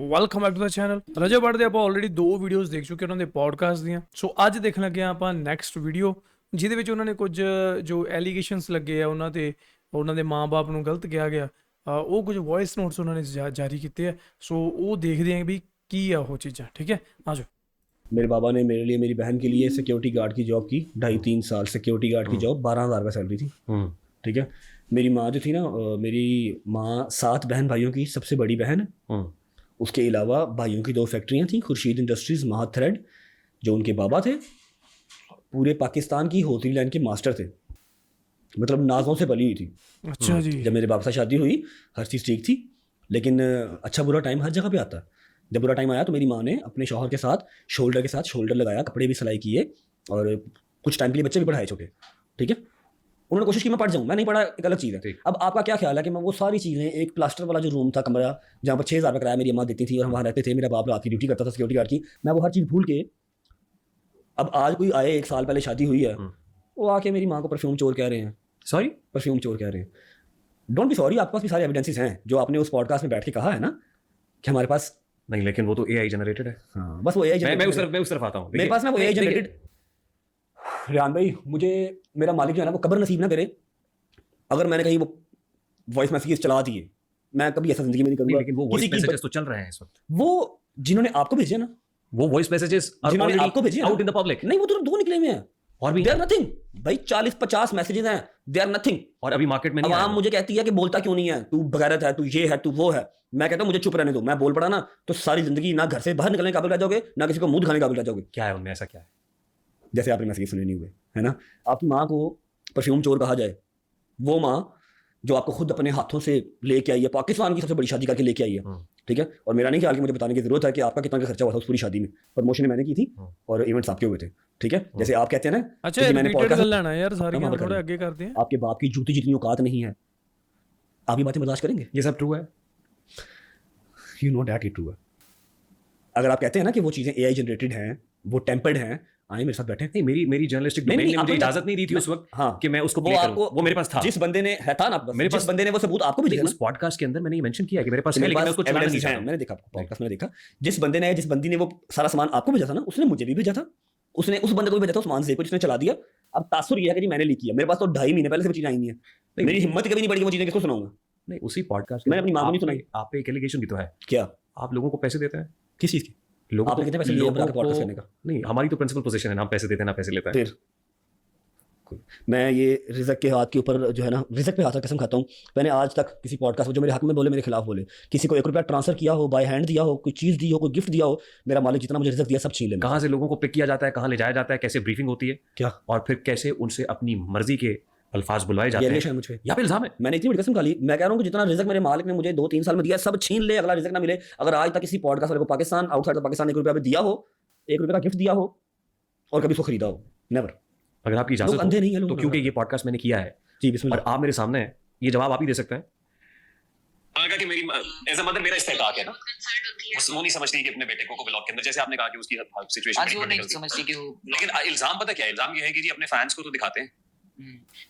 Welcome back to the channel. ਰਜੇ ਪੜ੍ਹਦੇ ਆਪਾਂ ਆਲਰੇਡੀ 2 ਵੀਡੀਓਜ਼ ਦੇਖ ਚੁੱਕੇ ਉਹਨਾਂ ਦੇ ਪੋਡਕਾਸਟ ਦੀਆਂ। ਸੋ ਅੱਜ ਦੇਖਣ ਲੱਗੇ ਆਪਾਂ ਨੈਕਸਟ ਵੀਡੀਓ, ਜਿਹਦੇ ਵਿੱਚ ਉਹਨਾਂ ਨੇ ਕੁਝ ਜੋ ਐਲੀਗੇਸ਼ਨਸ ਲੱਗੇ ਆ ਉਹਨਾਂ ਤੇ, ਉਹਨਾਂ ਦੇ ਮਾਂ-ਬਾਪ ਨੂੰ ਗਲਤ ਕਿਹਾ ਗਿਆ, ਉਹ ਕੁਝ ਵੌਇਸ ਨੋਟਸ ਉਹਨਾਂ ਨੇ ਜਾਰੀ ਕੀਤੇ ਆ। ਸੋ ਉਹ ਦੇਖਦੇ ਆਂ ਵੀ ਕੀ ਆ ਉਹ ਚੀਜ਼ਾਂ। ਠੀਕ ਹੈ, आ जाओ। मेरे बाबा ने मेरे लिए मेरी बहन के लिए सिक्योरिटी गार्ड की जॉब की, 2.5-3 साल सिक्योरिटी गार्ड की जॉब, 12,000 रुपये सैलरी थी। ठीक है। मेरी माँ जो थी ना, मेरी माँ 7 बहन भाइयों की सबसे बड़ी बहन है। उसके अलावा भाइयों की 2 फैक्ट्रियाँ थी, खुर्शीद इंडस्ट्रीज़, महाद थ्रेड, जो उनके बाबा थे पूरे पाकिस्तान की होटल लाइन के मास्टर थे, मतलब नाजों से पली हुई थी। अच्छा जी। जब मेरे बाप से शादी हुई हर चीज़ ठीक थी, लेकिन अच्छा बुरा टाइम हर जगह पे आता है। जब बुरा टाइम आया तो मेरी माँ ने अपने शौहर के साथ शोल्डर लगाया, कपड़े भी सिलाई किए और कुछ टाइम के लिए बच्चे भी पढ़ाए छोटे। ठीक है। उन्होंने कोशिश की मैं पढ़ जाऊँ, मैं नहीं पढ़ा, एक अलग चीज़ है। अब आपका क्या ख्याल है कि मैं वो सारी चीज़ें, एक प्लास्टर वाला जो रूम था, कमरा जहाँ पर 6,000 रुपये किराया मेरी अम्मा देती थी और हम वहाँ रहते थे, मेरा बाप रात की ड्यूटी करता था सिक्योरिटी गार्ड की, मैं वो हर चीज़ भूल के, अब आज कोई आए 1 साल पहले शादी हुई है, वो आके मेरी माँ को परफ्यूम चोर कह रहे हैं। सॉरी, परफ्यूम चोर कह रहे हैं। डोंट बी सॉरी, आपके पास भी सारे एविडेंसेस हैं जो आपने उस पॉडकास्ट में बैठ के कहा है ना कि हमारे पास नहीं, लेकिन वो तो एआई जनरेटेड है। हाँ, बस वो एआई मैं उस तरफ आता हूँ। मेरे पास ना वो एआई जनरेटेड। रियान भाई, मुझे मेरा मालिक जो है ना वो कब्र नसीब ना करे अगर मैंने कहीं वो वॉइस मैसेजेस चला दिए, मैं कभी ऐसा जिंदगी में नहीं करूंगा। लेकिन वो वॉइस मैसेजेस तो चल रहे हैं इस वक्त। वो जिन्होंने आपको भेजे ना, वो वॉइस मैसेजेस जिन्होंने आपको भेजे आउट इन द पब्लिक। नहीं, वो तो 2 निकले हुए हैं और भी दे आर नथिंग भाई। 40-50 मैसेजेस हैं, दे आर नथिंग। और अभी मार्केट में नहीं आवाम मुझे कहती है कि बोलता क्यों नहीं है, तू बगैरत है, तू ये है, तू वो है। मैं कहता हूँ मुझे चुप रहने दो, मैं बोल पड़ा ना तो सारी जिंदगी ना घर से बाहर निकलने के काबिल रह जाओगे, ना किसी को मुंह दिखाने के काबिल रह जाओगे। क्या है उनमें, ऐसा क्या है? जैसे आपने मैसेज सुने नहीं हुए है ना, आपकी माँ को परफ्यूम चोर कहा जाए, वो माँ जो आपको खुद अपने हाथों से लेके आई है, पाकिस्तान की सबसे बड़ी शादी करके लेके आई है। ठीक है। और मेरा नहीं ख्याल कि मुझे बताने की जरूरत है कि आपका कितना का खर्चा हुआ था उस पूरी शादी में। प्रमोशन मैंने की थी और इवेंट्स आपके हुए थे। ठीक है। जैसे आप कहते हैं ना, अच्छा मैंने पॉडकास्ट लेना यार, सारी थोड़ा आगे करते हैं। आपके बाप की जूती जितनी औकात नहीं है, आप ये बातें बर्दाश्त करेंगे? ये सब ट्रू है। You know that it true है। अगर आप कहते हैं ना कि वो चीज़ें एआई जनरेटेड हैं, वो टेम्पर्ड हैं, आए मेरे साथ बैठे। नहीं, मेरी जर्नलिस्टिक डोमेन ने मुझे इजाजत नहीं दी थी उस वक्त। हाँ, कि मैं उसको प्ले करूं। वो मेरे पास था। जिस बंदे ने है था ना, मेरे पास बंदे ने वो सबूत आपको भी दिया। उस पॉडकास्ट के अंदर मैंने ये मेंशन किया कि मेरे पास है, लेकिन मैं उसको चलाना नहीं चाहता। मैंने देखा पॉडकास्ट, मैंने देखा जिस बंदी ने वो सारा सामान आपको भेजा था ना, उसने मुझे भी भेजा था, उसने उस बंदे को भी भेजा था, उस्मान से कुछ उसने चला दिया। अब तासुर ये है कि मैंने लीक किया, मेरे पास तो 2.5 महीने पहले से वो चीज़ें आई नहीं है। मेरी हिम्मत कभी नहीं बढ़ी वो चीज़ें किसको सुनाऊंगा। नहीं, उसी पॉडकास्ट मैंने अपनी माँ को नहीं सुनाई। आप पे एक एलिगेशन भी तो है। क्या आप लोगों को पैसे देते हैं? किस चीज़ की? लोगों आपने कितने पैसे लिए पॉडकास्ट करने का? नहीं, हमारी तो प्रिंसिपल पोजीशन है ना, पैसे देते हैं ना पैसे लेते हैं। फिर मैं ये रिजक के हाथ के ऊपर जो है ना, रिजक पे हाथ कसम खाता हूँ, मैंने आज तक किसी पॉडकास्ट में जो मेरे हक में बोले, मेरे खिलाफ बोले, किसी को 1 रुपया ट्रांसफर किया हो, बाय हैंड दिया हो, कोई चीज़ दी हो, कोई गिफ्ट दिया हो, मेरा मालिक जितना मुझे रिजक दिया सब छीन ले। कहाँ से लोगों को पिक किया जाता है, कहाँ ले जाया जाता है, कैसे ब्रीफिंग होती है, क्या, और फिर कैसे उनसे अपनी मर्जी के अल्फाज बुलवाए जाते हैं। मुझ पे यहाँ पे इल्जाम है। मैंने इतनी बड़ी कसम खा ली। मैं कह रहा हूँ कि जितना रिजक मेरे मालिक ने मुझे 2-3 साल में दिया सब छीन ले, अगला रिजक ना मिले। अगर आज तक किसी पॉडकास्ट वाले को पाकिस्तान, आउटसाइड पाकिस्तान 1 रुपया भी दिया हो, 1 रुपये का गिफ्ट दिया हो और कभी उसको खरीदा हो, नेवर। अगर आपकी इजाजत अंधे नहीं है तो, क्योंकि ये पॉडकास्ट मैंने किया है जी, बिस्मिल्लाह, और आप मेरे सामने हैं, ये जवाब आप ही दे सकते हैं। कहा कि मेरी एज अ मदर मेरा इस्तेहकाक है ना, वो नहीं समझती कि अपने बेटे को ब्लॉग के अंदर, जैसे आपने कहा कि उसकी सिचुएशन वो नहीं समझती कि वो, लेकिन इल्जाम पता क्या है? इल्जाम ये है कि जी अपने फैंस को तो दिखाते हैं।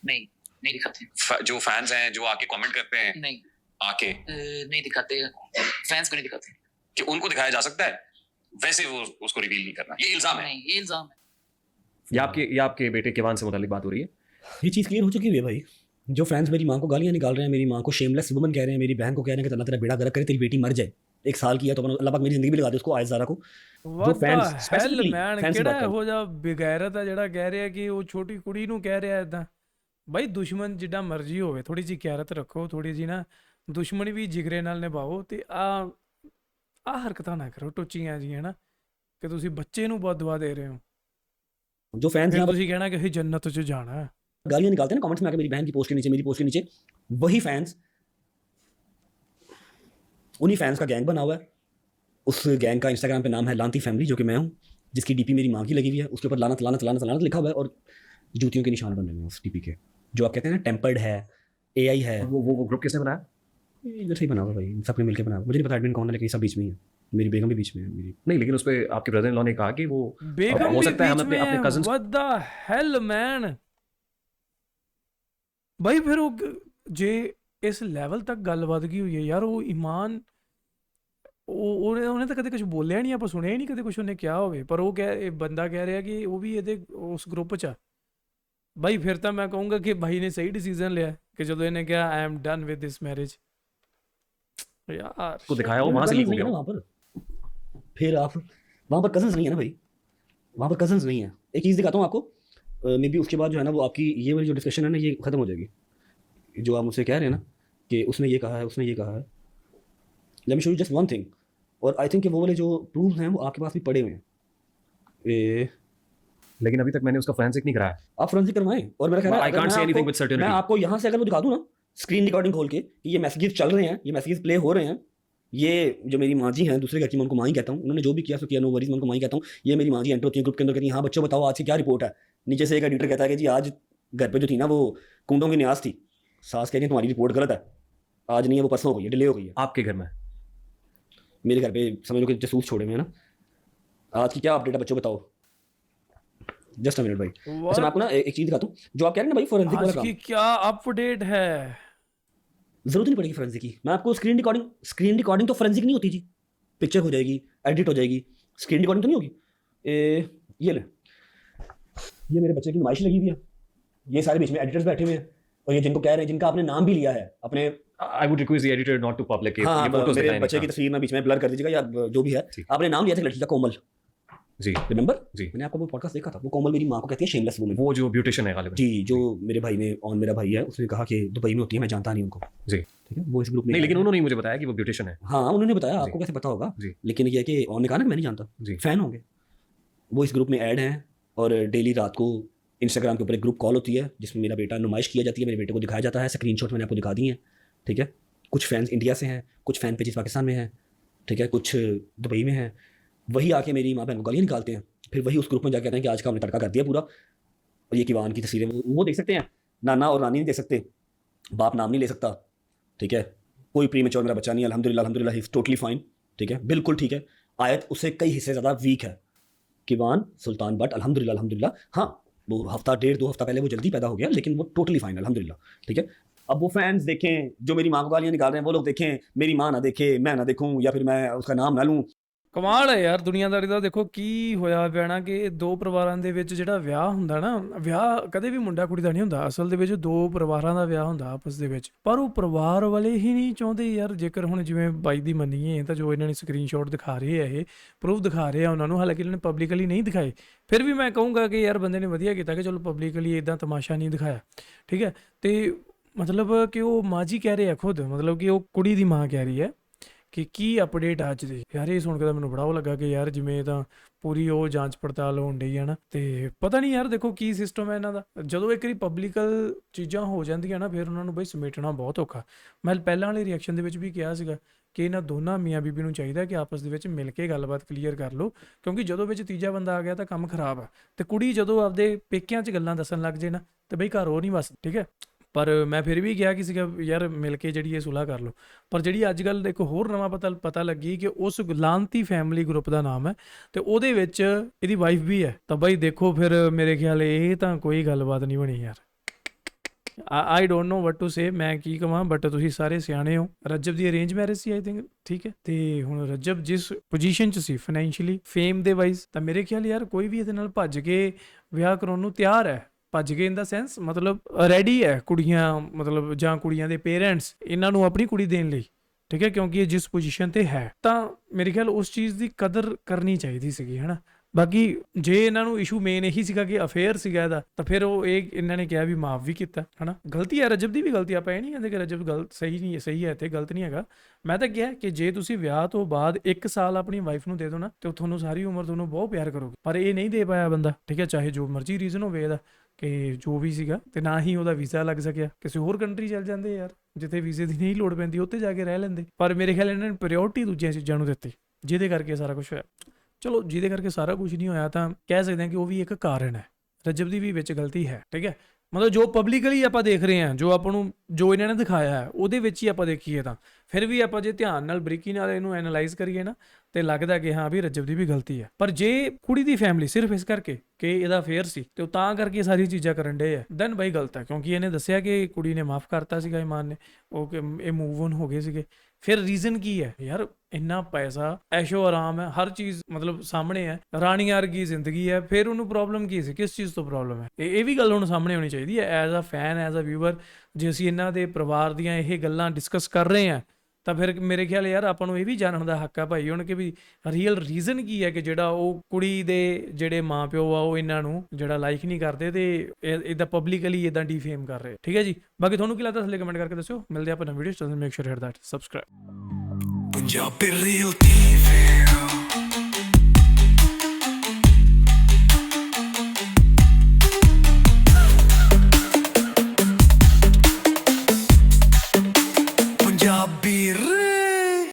नहीं दिखाते। जो फैंस हैं जो आके कमेंट करते हैं, नहीं आके नहीं दिखाते, फैंस को नहीं दिखाते कि उनको दिखाया जा सकता है, वैसे वो उसको रिवील नहीं करना, ये इल्जाम है। नहीं, ये इल्जाम है। ये आपके बेटे केवान से मुतालिक बात हो रही है। ये चीज़ क्लियर हो चुकी है भाई। जो फैंस मेरी माँ को गालियाँ निकाल रहे हैं, मेरी माँ को शेमलेस वुमन कह रहे हैं, मेरी बहन को कह रहे हैं कि अल्लाह तेरा बेड़ा गर्क करे, तेरी बेटी मर जाए, 1 साल की है तो अल्लाह पाक मेरी जिंदगी भी लगा दे उसको, आयत ज़ारा को। जो फैंस स्पेसिफिकली फैंस ਕਿਹੜਾ ਇਹੋ ਜਿਹਾ ਬੇਗੈਰਤ ਹੈ ਜਿਹੜਾ ਕਹਿ ਰਿਹਾ ਕਿ ਉਹ ਛੋਟੀ ਕੁੜੀ ਨੂੰ ਕਹਿ ਰਿਹਾ ਇਦਾਂ। ਬਾਈ ਦੁਸ਼ਮਣ ਜਿੱਡਾ ਮਰਜ਼ੀ ਹੋਵੇ, ਥੋੜੀ ਜਿਹੀ ਕਿਆਰਤ ਰੱਖੋ, ਥੋੜੀ ਜਿਹੀ ਨਾ ਦੁਸ਼ਮਣੀ ਵੀ ਜਿਗਰੇ ਨਾਲ ਨਿਭਾਓ, ਤੇ ਆ ਹਰਕਤਾਂ ਨਾ ਕਰੋ ਟੁੱਚੀਆਂ ਜੀ, ਹੈ ਨਾ, ਕਿ ਤੁਸੀਂ ਬੱਚੇ ਨੂੰ ਬਦਦੁਆ ਦੇ ਰਹੇ ਹੋ। जो फैंस यहाँ ਤੁਸੀਂ ਕਹਿਣਾ ਕਿ ਅਸੀਂ ਜੰਨਤ 'ਚ जाना है। गालियाँ निकालते हैं ना कमेंट्स में आके मेरी बहन की पोस्ट के नीचे, मेरी पोस्ट के नीचे, वही फैंस, उन्हीं फैंस का गैंग बना हुआ है। उस गैंग का इंस्टाग्राम पे नाम है लानती फैमिली, जो कि मैं हूँ, जिसकी डीपी मेरी माँ की लगी हुई है, उसके ऊपर लानत लानत लानत लानत लिखा हुआ है और जूतियों के निशान बने हुए हैं उस डीपी के। जो आप कहते हैं ना टेम्पर्ड है, एआई है, वो ग्रुप किसने बनाया? इधर से ही बना हुआ भाई, सबने मिलकर बना। मुझे नहीं पता एडमिन कौन है, लेकिन सब बीच में ही है। मेरी बेगम भी बीच में है मेरी। नहीं, लेकिन उस पे आपके ब्रदर इन लॉ ने कहा कि वो बेगम हो भी सकता है हम बीच में अपने है। Cousins. What the hell man? भाई फिर ਉਹ ਜੇ ਇਸ ਲੈਵਲ ਤੱਕ ਗੱਲ ਵੱਧ ਗਈ ਹੋਈ ਹੈ ਯਾਰ, ਉਹ ਈਮਾਨ ਉਹਨੇ ਤਾਂ ਕਦੇ ਕੁਝ ਬੋਲਿਆ ਨਹੀਂ, ਆਪਾਂ ਸੁਣਿਆ ਹੀ ਨਹੀਂ ਕਦੇ ਕੁਝ ਉਹਨੇ ਕਿਹਾ ਹੋਵੇ, ਪਰ ਇਹ ਬੰਦਾ ਕਹਿ ਰਿਹਾ ਕਿ ਉਹ ਵੀ ਇਹਦੇ ਉਸ ਗਰੁੱਪ 'ਚ ਆ। ਬਾਈ ਫਿਰ ਤਾਂ ਮੈਂ ਕਹੂੰਗਾ ਕਿ ਭਾਈ ਨੇ ਸਹੀ ਡਿਸੀजन लिया कि ਜਦੋਂ ਇਹਨੇ ਕਿਹਾ I am done with this marriage. यार को दिखाया वो वहां से लीक हो नहीं है गया ना वहाँ पर। फिर आप वहाँ पर कजन्स नहीं है ना भाई, वहाँ पर कजन्स नहीं है। एक चीज़ दिखाता हूँ आपको, मे बी उसके बाद जो है ना वो आपकी ये वाली जो डिस्कशन है ना ये ख़त्म हो जाएगी। जो आप मुझसे कह रहे हैं ना कि उसने ये कहा है, उसने ये कहा है, let me show you just one thing. और आई थिंक कि वो वाले जो प्रूफ हैं वो आपके पास भी पड़े हुए हैं। लेकिन अभी तक मैंने उसका फोरेंसिक नहीं कराया। आप फोरेंसिक करवाएं। और मेरा ख्याल है I can't say anything with मैं certainty. आपको यहाँ से अगर वो दिखा दूँ ना स्क्रीन रिकॉर्डिंग खोल के कि ये मैसेजेस चल रहे हैं, ये मैसेजेस प्ले हो रहे हैं, ये जो मेरी माँ जी हैं दूसरे घर की, मैं उनको माँ ही कहता हूँ, उन्होंने जो भी किया सो किया, नो वरीज, मैं उनको माँ ही कहता हूँ। ये मेरी माँ जी एंटर होती है ग्रुप के अंदर, कहती है हाँ बच्चों बताओ आज की क्या रिपोर्ट है। नीचे से एक एडिटर कहता है कि जी आज घर पे जो थी ना वो कुंडों की न्यास थी, सास कह रही है तुम्हारी रिपोर्ट गलत है, आज नहीं है वो परसों हो गई है, डिले हो गई है। आपके घर में? मेरे घर पे समझ लो कि जसूस छोड़े हुए हैं ना। आज की क्या अपडेट है बच्चों बताओ। जस्ट अ मिनट भाई। अच्छा मैं आपको ना एक चीज दिखाता हूँ, जो आप कह रहे हैं ना भाई फोरेंसिक वाला आज की काम, क्या अपडेट है। जरूरत नहीं पड़ेगी फोरेंसिक की। मैं आपको स्क्रीन रिकॉर्डिंग तो फोरेंसिक नहीं होती जी, पिक्चर हो जाएगी, एडिट हो जाएगी, स्क्रीन रिकॉर्डिंग तो नहीं होगी। ये ले, ये मेरे बच्चे की नुमाइश लगी हुई है, ये सारे बीच में एडिटर्स बैठे हुए हैं, और ये जिनको कह रहे हैं, जिनका आपने नाम भी लिया है अपने, I would request the editor not to public it. हाँ ये फोटोज मेरे दिखाएं बच्चे की तस्वीर ना बीच में ब्लर कर दीजिएगा या जो भी है। आपने नाम लिया था लड़की का कोमल, जी रिमेंबर जी। मैंने आपका वो पॉडकास्ट देखा था। वो कोमल मेरी माँ को कहती है शेमलेस वुमन। वो जो ब्यूटिशियन है गालिबन जी, जो मेरे भाई ने और मेरा भाई है उसने कहा कि दुबई में होती है, मैं जानता नहीं उनको। जी ठीक है, वो इस ग्रुप में नहीं, लेकिन उन्होंने ही मुझे बताया कि वो ब्यूटिशियन है। हाँ उन्होंने बताया, आपको कैसे पता होगा। जी। लेकिन ये है कि और ने कहा ना मैं नहीं जानता, जी। फैन होंगे वो इस ग्रुप में ऐड हैं, और डेली रात को इंस्टाग्राम के ऊपर एक ग्रुप कॉल होती है जिसमें मेरा बेटा नुमाइश किया जाती है, मेरे बेटे को दिखाया जाता है, स्क्रीनशॉट मैंने आपको दिखा दिए हैं। ठीक है, कुछ फैंस इंडिया से हैं, कुछ फैन पेजेस पाकिस्तान में हैं, ठीक है, कुछ दुबई में हैं। वही आके मेरी माँ बहन को गालियाँ निकालते हैं, फिर वही उस ग्रुप में जाके कहते हैं कि आज का हमने तड़का कर दिया पूरा। और ये किवान की तस्वीरें वो देख सकते हैं, नाना और नानी नहीं देख सकते, बाप नाम नहीं ले सकता। ठीक है, कोई प्रीमेच्योर मेरा बच्चा नहीं है, अल्हम्दुलिल्लाह अल्हम्दुलिल्लाह, ही इज़ टोटली फाइन। ठीक है, बिल्कुल ठीक है। आयत उससे कई हिस्से ज़्यादा वीक है। किवान सुल्तान बट अल्हम्दुलिल्लाह अल्हम्दुलिल्लाह, हाँ वो हफ्ता 1.5-2 हफ्ता पहले वो जल्दी पैदा हो गया, लेकिन वो टोटली फाइन अल्हम्दुलिल्लाह। ठीक है, अब वो फैंस देखें जो मेरी माँ को गालियाँ निकाल रहे हैं, वो लोग देखें, मेरी माँ ना देखे, मैं ना देखूँ, या फिर मैं उसका नाम ना लूँ। ਕਮਾਲ ਹੈ ਯਾਰ ਦੁਨੀਆਦਾਰੀ ਦਾ। ਦੇਖੋ ਕੀ ਹੋਇਆ ਪਿਆ ਨਾ ਕਿ ਦੋ ਪਰਿਵਾਰਾਂ ਦੇ ਵਿੱਚ ਜਿਹੜਾ ਵਿਆਹ ਹੁੰਦਾ ਨਾ, ਵਿਆਹ ਕਦੇ ਵੀ ਮੁੰਡਾ ਕੁੜੀ ਦਾ ਨਹੀਂ ਹੁੰਦਾ, ਅਸਲ ਦੇ ਵਿੱਚ ਦੋ ਪਰਿਵਾਰਾਂ ਦਾ ਵਿਆਹ ਹੁੰਦਾ ਆਪਸ ਦੇ ਵਿੱਚ, ਪਰ ਉਹ ਪਰਿਵਾਰ ਵਾਲੇ ਹੀ ਨਹੀਂ ਚਾਹੁੰਦੇ ਯਾਰ। ਜੇਕਰ ਹੁਣ ਜਿਵੇਂ ਬਾਈ ਦੀ ਮੰਨੀਏ ਤਾਂ ਜੋ ਇਹਨਾਂ ਨੇ ਸਕਰੀਨਸ਼ਾਟ ਦਿਖਾ ਰਹੇ ਆ, ਇਹ ਪ੍ਰੂਫ ਦਿਖਾ ਰਹੇ ਆ ਉਹਨਾਂ ਨੂੰ, ਹਾਲਾਂਕਿ ਇਹਨਾਂ ਨੇ ਪਬਲਿਕਲੀ ਨਹੀਂ ਦਿਖਾਏ, ਫਿਰ ਵੀ ਮੈਂ ਕਹੂੰਗਾ ਕਿ ਯਾਰ ਬੰਦੇ ਨੇ ਵਧੀਆ ਕੀਤਾ ਕਿ ਚਲੋ ਪਬਲਿਕਲੀ ਇਦਾਂ ਤਮਾਸ਼ਾ ਨਹੀਂ ਦਿਖਾਇਆ। ਠੀਕ ਹੈ, ਤੇ ਮਤਲਬ ਕਿ ਉਹ ਮਾਂ ਜੀ ਕਹਿ ਰਹੇ ਆ ਖੁਦ, ਮਤਲਬ ਕਿ ਉਹ ਕੁੜੀ ਦੀ ਮਾਂ ਕਹਿ ਰਹੀ ਹੈ ਕਿ ਕੀ ਅਪਡੇਟ ਅੱਜ ਦੀ। ਯਾਰ ਇਹ ਸੁਣ ਕੇ ਤਾਂ ਮੈਨੂੰ ਬੜਾ ਉਹ ਲੱਗਾ ਕਿ ਯਾਰ ਜਿਵੇਂ ਤਾਂ ਪੂਰੀ ਉਹ ਜਾਂਚ ਪੜਤਾਲ ਹੋਣ ਡਈ ਹੈ ਨਾ, ਤੇ ਪਤਾ ਨਹੀਂ ਯਾਰ ਦੇਖੋ ਕੀ ਸਿਸਟਮ ਹੈ ਇਹਨਾਂ ਦਾ। ਜਦੋਂ ਇੱਕ ਵਾਰੀ ਪਬਲਿਕਲ ਚੀਜ਼ਾਂ ਹੋ ਜਾਂਦੀਆਂ ਨਾ ਫਿਰ ਉਹਨਾਂ ਨੂੰ ਬਈ ਸਮੇਟਣਾ ਬਹੁਤ ਔਖਾ। ਮੈਂ ਪਹਿਲਾਂ ਵਾਲੇ ਰਿਐਕਸ਼ਨ ਦੇ ਵਿੱਚ ਵੀ ਕਿਹਾ ਸੀਗਾ ਕਿ ਇਹਨਾਂ ਦੋਨਾਂ ਮੀਆਂ ਬੀਬੀ ਨੂੰ ਚਾਹੀਦਾ ਕਿ ਆਪਸ ਦੇ ਵਿੱਚ ਮਿਲ ਕੇ ਗੱਲਬਾਤ ਕਲੀਅਰ ਕਰ ਲਓ, ਕਿਉਂਕਿ ਜਦੋਂ ਵਿੱਚ ਤੀਜਾ ਬੰਦਾ ਆ ਗਿਆ ਤਾਂ ਕੰਮ ਖਰਾਬ ਆ। ਤੇ ਕੁੜੀ ਜਦੋਂ ਆਪਦੇ ਪੇਕਿਆਂ 'ਚ ਗੱਲਾਂ ਦੱਸਣ ਲੱਗ ਜੇ ਨਾ ਤੇ ਬਈ ਘਰ ਉਹ ਨਹੀਂ ਵਸ। ਠੀਕ ਹੈ, ਪਰ ਮੈਂ ਫਿਰ ਵੀ ਕਿਹਾ ਕਿ ਸੀਗਾ ਯਾਰ ਮਿਲ ਕੇ ਜਿਹੜੀ ਇਹ ਸੁਲ੍ਹਾ ਕਰ ਲਓ। ਪਰ ਜਿਹੜੀ ਅੱਜ ਕੱਲ੍ਹ ਇੱਕ ਹੋਰ ਨਵਾਂ ਪਤਾ ਲੱਗੀ ਕਿ ਉਸ ਲਾਂਤੀ ਫੈਮਿਲੀ ਗਰੁੱਪ ਦਾ ਨਾਮ ਹੈ ਤੇ ਉਹਦੇ ਵਿੱਚ ਇਹਦੀ ਵਾਈਫ ਵੀ ਹੈ। ਤਾਂ ਬਾਈ ਦੇਖੋ ਫਿਰ ਮੇਰੇ ਖਿਆਲ ਇਹ ਤਾਂ ਕੋਈ ਗੱਲਬਾਤ ਨਹੀਂ ਬਣੀ ਯਾਰ। I don't know what to say, ਮੈਂ ਕੀ ਕਹਾਂ, ਬਟ ਤੁਸੀਂ ਸਾਰੇ ਸਿਆਣੇ ਹੋ। ਰੱਜਬ ਦੀ arrange marriage C I think. ਠੀਕ ਹੈ, ਤੇ ਹੁਣ ਰੱਜਬ ਜਿਸ ਪੋਜੀਸ਼ਨ 'ਚ ਸੀ ਫਾਈਨੈਂਸ਼ੀਅਲੀ, ਫੇਮ ਦੇ ਵਾਈਜ਼, ਤਾਂ ਮੇਰੇ ਖਿਆਲ ਯਾਰ ਕੋਈ ਵੀ ਇਹਦੇ ਨਾਲ ਭੱਜ ਕੇ ਵਿਆਹ ਕਰਾਉਣ ਨੂੰ ਤਿਆਰ ਹੈ। ਭੱਜ ਕੇ ਇਨ ਦਾ ਸੈਂਸ ਮਤਲਬ ਰੈਡੀ ਹੈ ਕੁੜੀਆਂ, ਮਤਲਬ ਜਾਂ ਕੁੜੀਆਂ ਦੇ ਪੇਰੈਂਟਸ ਇਹਨਾਂ ਨੂੰ ਆਪਣੀ ਕੁੜੀ ਦੇਣ ਲਈ। ਠੀਕ ਹੈ, ਕਿਉਂਕਿ ਇਹ ਜਿਸ ਪੋਜੀਸ਼ਨ ਤੇ ਹੈ ਤਾਂ ਮੇਰੇ ਖਿਆਲ ਉਸ ਚੀਜ਼ ਦੀ ਕਦਰ ਕਰਨੀ ਚਾਹੀਦੀ ਸੀਗੀ, ਹੈ ਨਾ। ਬਾਕੀ ਜੇ ਇਹਨਾਂ ਨੂੰ ਇਸ਼ੂ ਮੇਨ ਇਹੀ ਸੀਗਾ ਕਿ ਅਫੇਅਰ ਸੀਗਾ ਇਹਦਾ, ਤਾਂ ਫਿਰ ਉਹ ਇਹ ਇਹਨਾਂ ਨੇ ਕਿਹਾ ਵੀ ਮਾਫ ਵੀ ਕੀਤਾ, ਹੈ ਨਾ। ਗਲਤੀ ਹੈ ਰਜਬ ਦੀ ਵੀ ਗਲਤੀ, ਆਪਾਂ ਇਹ ਨਹੀਂ ਕਹਿੰਦੇ ਕਿ ਰਜਬ ਗਲਤ ਸਹੀ ਨਹੀਂ ਹੈ, ਸਹੀ ਹੈ ਤੇ ਗਲਤ ਨਹੀਂ ਹੈਗਾ। ਮੈਂ ਤਾਂ ਕਿਹਾ ਕਿ ਜੇ ਤੁਸੀਂ ਵਿਆਹ ਤੋਂ ਬਾਅਦ 1 ਸਾਲ ਆਪਣੀ ਵਾਈਫ ਨੂੰ ਦੇ ਦਿਓ ਨਾ ਤੇ ਉਹ ਤੁਹਾਨੂੰ ਸਾਰੀ ਉਮਰ ਤੁਹਾਨੂੰ ਬਹੁਤ ਪਿਆਰ ਕਰੋਗੇ, ਪਰ ਇਹ ਨਹੀਂ ਦੇ ਪਾਇਆ ਬੰਦਾ। ਠੀਕ ਹੈ, ਚਾਹੇ ਜੋ ਮਰਜ਼ੀ ਰੀਜ਼ਨ ਹੋਵੇ ਇਹਦਾ ਕਿ ਜੋ ਵੀ ਸੀਗਾ, ਤੇ ਨਾ ਹੀ ਉਹਦਾ ਵੀਜ਼ਾ ਲੱਗ ਸਕਿਆ, ਕਿਸੇ ਹੋਰ ਕੰਟਰੀ ਚੱਲ ਜਾਂਦੇ ਯਾਰ ਜਿੱਥੇ ਵੀਜ਼ੇ ਦੀ ਨਹੀਂ ਲੋੜ ਪੈਂਦੀ, ਉੱਥੇ ਜਾ ਕੇ ਰਹਿ ਲੈਂਦੇ। ਪਰ ਮੇਰੇ ਖਿਆਲ ਇਹਨਾਂ ਨੇ ਪ੍ਰਾਇੋਰਟੀ ਦੂਜੀਆਂ ਚੀਜ਼ਾਂ ਨੂੰ ਦਿੱਤੀ, ਜਿਹਦੇ ਕਰਕੇ ਸਾਰਾ ਕੁਝ ਹੋਇਆ। ਚਲੋ ਜਿਹਦੇ ਕਰਕੇ ਸਾਰਾ ਕੁਝ ਨਹੀਂ ਹੋਇਆ ਤਾਂ ਕਹਿ ਸਕਦੇ ਹਾਂ ਕਿ ਉਹ ਵੀ ਇੱਕ ਕਾਰਨ ਹੈ। ਰਜਬ ਦੀ ਵੀ ਵਿੱਚ ਗਲਤੀ ਹੈ। ਠੀਕ ਹੈ, ਮਤਲਬ ਜੋ ਪਬਲਿਕਲੀ ਆਪਾਂ ਦੇਖ ਰਹੇ ਹਾਂ, ਜੋ ਆਪਾਂ ਨੂੰ ਜੋ ਇਹਨਾਂ ਨੇ ਦਿਖਾਇਆ ਹੈ ਉਹਦੇ ਵਿੱਚ ਹੀ ਆਪਾਂ ਦੇਖੀਏ ਤਾਂ ਫਿਰ ਵੀ ਆਪਾਂ ਜੇ ਧਿਆਨ ਨਾਲ ਬਰੀਕੀ ਨਾਲ ਇਹਨੂੰ ਐਨਾਲਾਈਜ਼ ਕਰੀਏ ਨਾ ਤੇ ਲੱਗਦਾ ਕਿ ਹਾਂ ਵੀ ਰਜਬ ਦੀ ਵੀ ਗਲਤੀ ਹੈ। ਪਰ ਜੇ ਕੁੜੀ ਦੀ ਫੈਮਿਲੀ ਸਿਰਫ ਇਸ ਕਰਕੇ ਕਿ ਇਹਦਾ ਅਫੇਅਰ ਸੀ ਤੇ ਉਹ ਤਾਂ ਕਰਕੇ ਸਾਰੀ ਚੀਜ਼ਾਂ ਕਰਨ ਡੇ ਆ, ਦੈਨ ਬਾਈ ਗਲਤ ਹੈ। ਕਿਉਂਕਿ ਇਹਨੇ ਦੱਸਿਆ ਕਿ ਕੁੜੀ ਨੇ ਮਾਫ ਕਰਤਾ ਸੀਗਾ ਇਮਾਨ ਨੇ, ਉਹ ਕਿ ਇਹ ਮੂਵ ਔਨ ਹੋ ਗਏ ਸੀਗੇ, ਫਿਰ ਰੀਜ਼ਨ ਕੀ ਹੈ ਯਾਰ? ਇੰਨਾ ਪੈਸਾ, ਐਸ਼ੋ ਆਰਾਮ ਹੈ, ਹਰ ਚੀਜ਼ ਮਤਲਬ ਸਾਹਮਣੇ ਹੈ, ਰਾਣੀ ਵਰਗੀ ਜ਼ਿੰਦਗੀ ਹੈ, ਫਿਰ ਉਹਨੂੰ ਪ੍ਰੋਬਲਮ ਕੀ ਸੀ? ਕਿਸ ਚੀਜ਼ ਤੋਂ ਪ੍ਰੋਬਲਮ ਹੈ? ਇਹ ਵੀ ਗੱਲ ਹੁਣ ਸਾਹਮਣੇ ਆਉਣੀ ਚਾਹੀਦੀ ਹੈ as a fan, as a viewer. ਜੇ ਅਸੀਂ ਇਹਨਾਂ ਦੇ ਪਰਿਵਾਰ ਦੀਆਂ ਇਹ ਗੱਲਾਂ ਡਿਸਕਸ ਕਰ ਰਹੇ ਹਾਂ ਤਾਂ ਫਿਰ ਮੇਰੇ ਖਿਆਲ ਯਾਰ ਆਪਾਂ ਨੂੰ ਇਹ ਵੀ ਜਾਣਨ ਦਾ ਹੱਕ ਆ ਭਾਈ ਹੁਣ ਕਿ ਵੀ ਰੀਅਲ ਰੀਜ਼ਨ ਕੀ ਹੈ ਕਿ ਜਿਹੜਾ ਉਹ ਕੁੜੀ ਦੇ ਜਿਹੜੇ ਮਾਪਿਓ ਆ ਉਹ ਇਹਨਾਂ ਨੂੰ ਜਿਹੜਾ ਲਾਈਕ ਨਹੀਂ ਕਰਦੇ ਤੇ ਇਦਾਂ ਪਬਲਿਕਲੀ ਇਦਾਂ ਡੀਫੇਮ ਕਰ ਰਹੇ। ਠੀਕ ਹੈ ਜੀ, ਬਾਕੀ ਤੁਹਾਨੂੰ ਕੀ ਲੱਗਦਾ ਥੱਲੇ ਕਮੈਂਟ ਕਰਕੇ ਦੱਸਿਓ। ਮਿਲਦੇ ਆਪਾਂ ਨਵੀਂ ਵੀਡੀਓ ਚ, make sure hit that subscribe. Punjabi real TV